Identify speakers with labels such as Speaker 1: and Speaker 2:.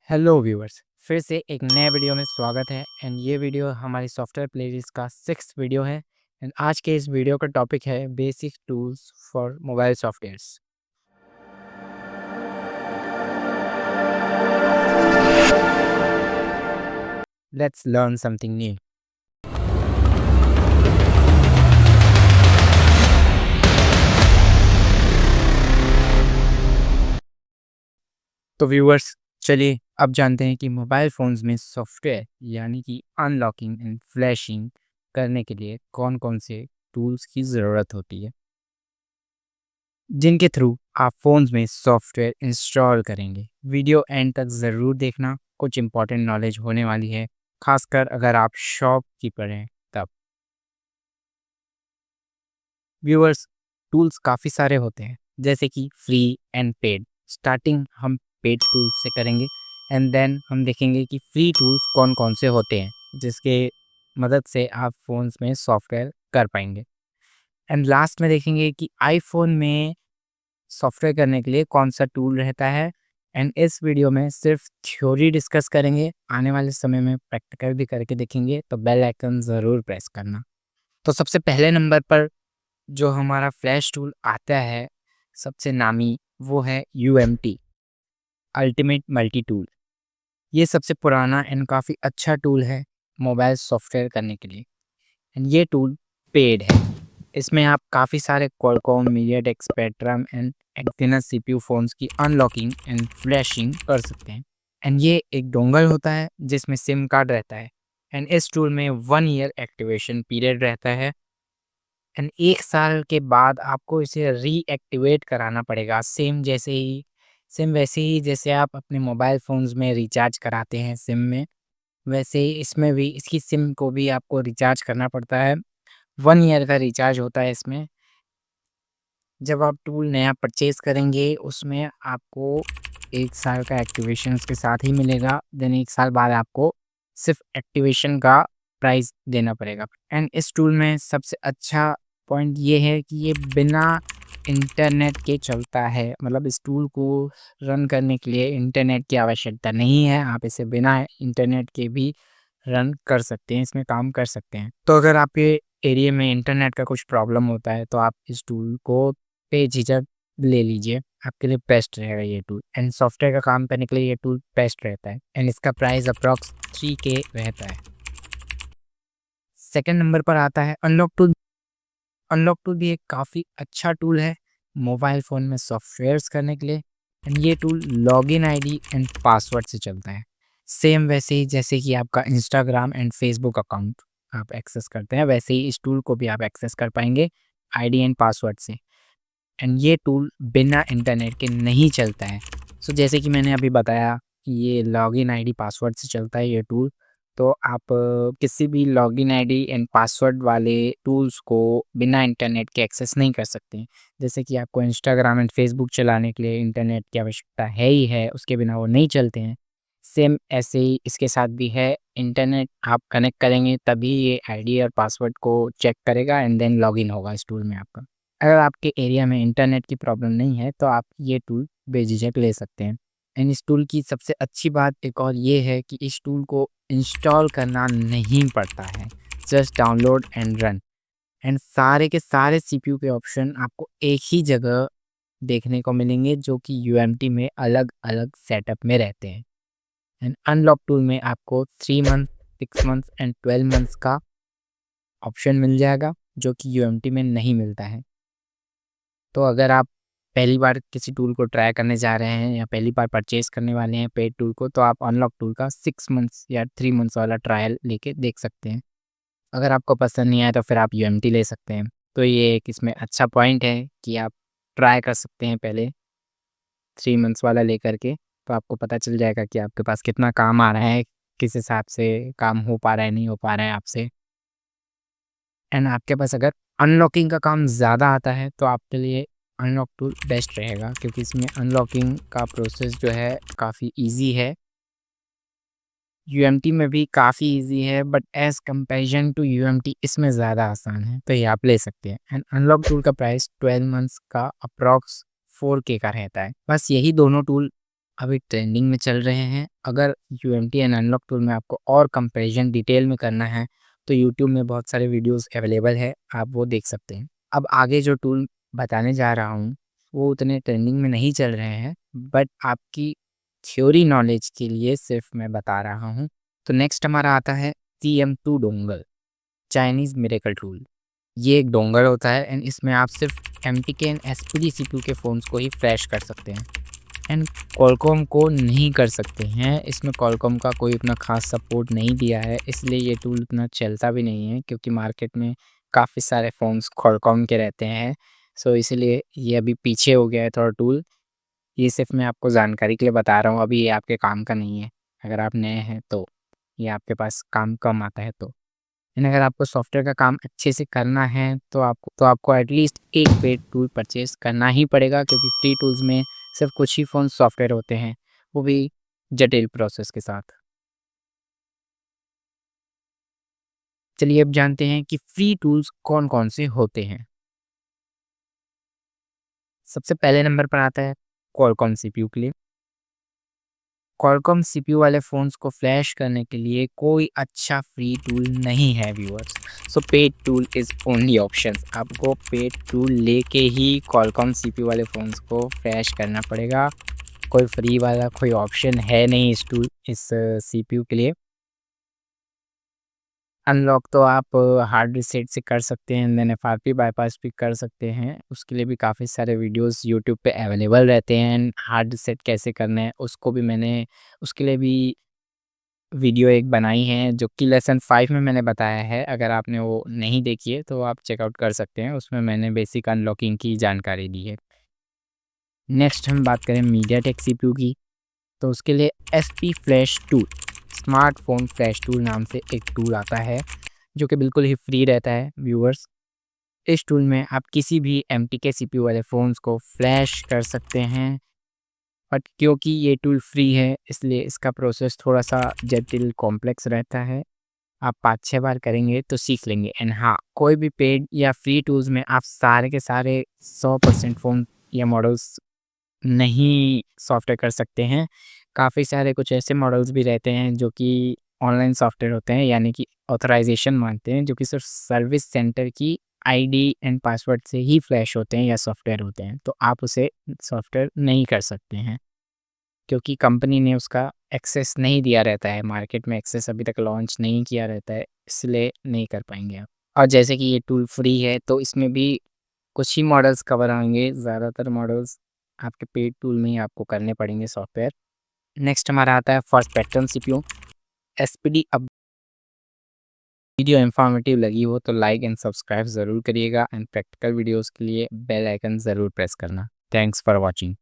Speaker 1: Hello viewers, फिर से एक नए वीडियो में स्वागत है। एंड ये वीडियो हमारी सॉफ्टवेयर प्लेलिस्ट का 6th वीडियो है। एंड आज के इस वीडियो का टॉपिक है basic tools for mobile softwares. Let's learn something new. तो व्यूअर्स, चलिए अब जानते हैं कि मोबाइल फ़ोन्स में सॉफ्टवेयर यानी कि अनलॉकिंग एंड फ्लैशिंग करने के लिए कौन कौन से टूल्स की ज़रूरत होती है, जिनके थ्रू आप फ़ोन्स में सॉफ्टवेयर इंस्टॉल करेंगे। वीडियो एंड तक ज़रूर देखना, कुछ इंपॉर्टेंट नॉलेज होने वाली है, खासकर अगर आप शॉपकीपर हैं तब। व्यूअर्स, टूल्स काफ़ी सारे होते हैं, जैसे कि फ्री एंड पेड। स्टार्टिंग हम पेड टूल्स से करेंगे एंड देन हम देखेंगे कि फ्री टूल्स कौन कौन से होते हैं, जिसके मदद से आप फ़ोन्स में सॉफ्टवेयर कर पाएंगे। एंड लास्ट में देखेंगे कि आईफ़ोन में सॉफ्टवेयर करने के लिए कौन सा टूल रहता है। एंड इस वीडियो में सिर्फ थ्योरी डिस्कस करेंगे, आने वाले समय में प्रैक्टिकल भी करके देखेंगे, तो बेल आइकन ज़रूर प्रेस करना। तो सबसे पहले नंबर पर जो हमारा फ्लैश टूल आता है, सबसे नामी, वो है यूएमटी, अल्टीमेट मल्टी टूल। ये सबसे पुराना एंड काफ़ी अच्छा टूल है मोबाइल सॉफ्टवेयर करने के लिए। एंड ये टूल पेड है। इसमें आप काफ़ी सारे Qualcomm, MediaTek, Spectrum and Actions CPU phones की अनलॉकिंग एंड फ्लैशिंग कर सकते हैं। एंड ये एक डोंगल होता है जिसमें सिम कार्ड रहता है। एंड इस टूल में 1 ईयर एक्टिवेशन पीरियड रहता है। एंड 1 साल के बाद आपको इसे रीएक्टिवेट कराना पड़ेगा, सेम वैसे ही जैसे आप अपने मोबाइल फ़ोन्स में रिचार्ज कराते हैं सिम में, वैसे ही इसमें भी इसकी सिम को भी आपको रिचार्ज करना पड़ता है। 1 ईयर का रिचार्ज होता है इसमें। जब आप टूल नया परचेज़ करेंगे, उसमें आपको 1 साल का एक्टिवेशन उसके साथ ही मिलेगा। देन 1 साल बाद आपको सिर्फ़ एक्टिवेशन का प्राइस देना पड़ेगा। एंड इस टूल में सबसे अच्छा पॉइंट ये है कि ये बिना इंटरनेट के चलता है। मतलब इस टूल को रन करने के लिए इंटरनेट की आवश्यकता नहीं है। आप इसे बिना इंटरनेट के भी रन कर सकते हैं, इसमें काम कर सकते हैं। तो अगर आपके एरिया में इंटरनेट का कुछ प्रॉब्लम होता है, तो आप इस टूल को बेझिझक ले लीजिए, आपके लिए बेस्ट रहेगा ये टूल। एंड सॉफ्टवेयर का काम करने के लिए ये टूल बेस्ट रहता है। एंड इसका प्राइस अप्रॉक्स 3K रहता है। सेकंड नंबर पर आता है अनलॉक टूल। अनलॉक टूल भी एक काफ़ी अच्छा टूल है मोबाइल फ़ोन में सॉफ्टवेयर्स करने के लिए। एंड ये tool login ID and password से चलता है, सेम वैसे ही जैसे कि आपका इंस्टाग्राम एंड फेसबुक अकाउंट आप एक्सेस करते हैं, वैसे ही इस टूल को भी आप एक्सेस कर पाएंगे आईडी एंड पासवर्ड से। एंड ये टूल बिना इंटरनेट के नहीं चलता है। सो जैसे कि मैंने अभी बताया, ये लॉगिन आईडी पासवर्ड से चलता है ये टूल। तो आप किसी भी लॉगिन आईडी एंड पासवर्ड वाले टूल्स को बिना इंटरनेट के एक्सेस नहीं कर सकते हैं। जैसे कि आपको इंस्टाग्राम एंड फेसबुक चलाने के लिए इंटरनेट की आवश्यकता है ही है, उसके बिना वो नहीं चलते हैं। सेम ऐसे ही इसके साथ भी है, इंटरनेट आप कनेक्ट करेंगे तभी ये आईडी और पासवर्ड को चेक करेगा एंड देन लॉगिन होगा इस टूल में आपका। अगर आपके एरिया में इंटरनेट की प्रॉब्लम नहीं है, तो आप ये टूल बेझिझक ले सकते हैं। एंड इस टूल की सबसे अच्छी बात एक और ये है कि इस टूल को इंस्टॉल करना नहीं पड़ता है, just download and run. And सारे के सारे सीपीयू के ऑप्शन आपको एक ही जगह देखने को मिलेंगे, जो कि यूएमटी में अलग अलग सेटअप में रहते हैं। एंड अनलॉक टूल में आपको 3 मंथ, 6 मंथ्स एंड 12 मंथ्स का ऑप्शन मिल जाएगा, जो कि यूएमटी में नहीं मिलता है। तो अगर आप पहली बार किसी टूल को ट्राई करने जा रहे हैं या पहली बार परचेज़ करने वाले हैं पेड टूल को, तो आप अनलॉक टूल का 6 मंथ्स या 3 मंथ्स वाला ट्रायल लेके देख सकते हैं। अगर आपको पसंद नहीं आया तो फिर आप यूएमटी ले सकते हैं। तो ये एक इसमें अच्छा पॉइंट है कि आप ट्राई कर सकते हैं पहले 3 मंथ्स वाला लेकर के, तो आपको पता चल जाएगा कि आपके पास कितना काम आ रहा है, किस हिसाब से काम हो पा रहा है, नहीं हो पा रहा है आपसे। एंड आपके पास अगर अनलॉकिंग का काम ज़्यादा आता है, तो आपके लिए अनलॉक टूल बेस्ट रहेगा, क्योंकि इसमें अनलॉकिंग का प्रोसेस जो है काफ़ी ईज़ी है। यूएमटी में भी काफ़ी ईज़ी है, but as comparison to UMT इसमें ज़्यादा आसान है, तो ये आप ले सकते हैं। एंड अनलॉक टूल का प्राइस 12 मंथ्स का अप्रॉक्स 4K का रहता है। बस यही दोनों टूल अभी ट्रेंडिंग में चल रहे हैं। अगर यूएमटी एंड अनलॉक टूल में आपको और कंपैरिजन डिटेल में करना है तो यूट्यूब में बहुत सारे वीडियोस अवेलेबल है, आप वो देख सकते हैं। अब आगे जो टूल बताने जा रहा हूँ वो उतने ट्रेंडिंग में नहीं चल रहे हैं, बट आपकी थ्योरी नॉलेज के लिए सिर्फ मैं बता रहा हूँ। तो नेक्स्ट हमारा आता है TM2 dongle, Chinese miracle tool. ये एक डोंगर होता है एंड इसमें आप सिर्फ एमटीके एंड एसपीडी सीपीयू के फ़ोन्स को ही फ्लैश कर सकते हैं एंड क्वालकॉम को नहीं कर सकते हैं। इसमें क्वालकॉम का कोई उतना ख़ास सपोर्ट नहीं दिया है, इसलिए ये टूल उतना चलता भी नहीं है, क्योंकि मार्केट में काफ़ी सारे फ़ोन्स क्वालकॉम के रहते हैं। सो इसलिए ये अभी पीछे हो गया है थोड़ा टूल। ये सिर्फ मैं आपको जानकारी के लिए बता रहा हूँ, अभी ये आपके काम का नहीं है। अगर आप नए हैं तो ये आपके पास काम कम आता है तो। एंड अगर आपको सॉफ्टवेयर का काम अच्छे से करना है तो आपको एटलीस्ट एक पेड टूल परचेज़ करना ही पड़ेगा, क्योंकि फ्री टूल्स में सिर्फ कुछ ही फ़ोन सॉफ्टवेयर होते हैं, वो भी जटिल प्रोसेस के साथ। चलिए अब जानते हैं कि फ्री टूल्स कौन-कौन से होते हैं। सबसे पहले नंबर पर आता है क्वालकॉम सीपीयू के लिए। क्वालकॉम सीपीयू वाले फ़ोन्स को फ्लैश करने के लिए कोई अच्छा फ्री टूल नहीं है viewers. So paid tool is only options. आपको पेड टूल लेके ही क्वालकॉम सीपीयू वाले फ़ोन्स को फ्लैश करना पड़ेगा। कोई फ्री वाला कोई ऑप्शन है नहीं इस सीपीयू के लिए। अनलॉक तो आप हार्ड रीसेट से कर सकते हैं, देन एफआरपी बाईपास भी कर सकते हैं। उसके लिए भी काफ़ी सारे वीडियोस यूट्यूब पे अवेलेबल रहते हैं एंड हार्ड रीसेट कैसे करना है उसको भी मैंने उसके लिए भी वीडियो एक बनाई है, जो कि लेसन 5 में मैंने बताया है। अगर आपने वो नहीं देखी है तो आप चेकआउट कर सकते हैं, उसमें मैंने बेसिक अनलॉकिंग की जानकारी दी है। नेक्स्ट हम बात करें मीडियाटेक सीपीयू की, तो उसके लिए SP flash tool, smartphone flash tool नाम से एक टूल आता है, जो कि बिल्कुल ही फ्री रहता है व्यूअर्स। इस टूल में आप किसी भी एमटीके सीपीयू वाले फ़ोन्स को फ्लैश कर सकते हैं, बट क्योंकि ये टूल फ्री है इसलिए इसका प्रोसेस थोड़ा-सा जटिल कॉम्प्लेक्स रहता है। आप 5-6 बार करेंगे तो सीख लेंगे। एंड हाँ, कोई भी पेड या फ्री टूल्स में आप सारे के सारे 100% फ़ोन या मॉडल्स नहीं सॉफ्टवेयर कर सकते हैं। काफ़ी सारे कुछ ऐसे मॉडल्स भी रहते हैं जो कि ऑनलाइन सॉफ्टवेयर होते हैं, यानी कि ऑथराइज़ेशन माँगते हैं, जो कि सिर्फ़ सर्विस सेंटर की आईडी एंड पासवर्ड से ही फ्लैश होते हैं या सॉफ्टवेयर होते हैं। तो आप उसे सॉफ्टवेयर नहीं कर सकते हैं, क्योंकि कंपनी ने उसका एक्सेस नहीं दिया रहता है, मार्केट में एक्सेस अभी तक लॉन्च नहीं किया रहता है, इसलिए नहीं कर पाएँगे आप। और जैसे कि ये टूल फ्री है तो इसमें भी कुछ ही मॉडल्स कवर आएँगे, ज़्यादातर मॉडल्स आपके पेड टूल में ही आपको करने पड़ेंगे सॉफ्टवेयर। नेक्स्ट हमारा आता है फर्स्ट स्पेक्ट्रम सीपीयू, एसपीडी। अब वीडियो इन्फॉर्मेटिव लगी हो तो लाइक एंड सब्सक्राइब ज़रूर करिएगा एंड प्रैक्टिकल वीडियोज़ के लिए बेल आइकन ज़रूर प्रेस करना। Thanks for watching.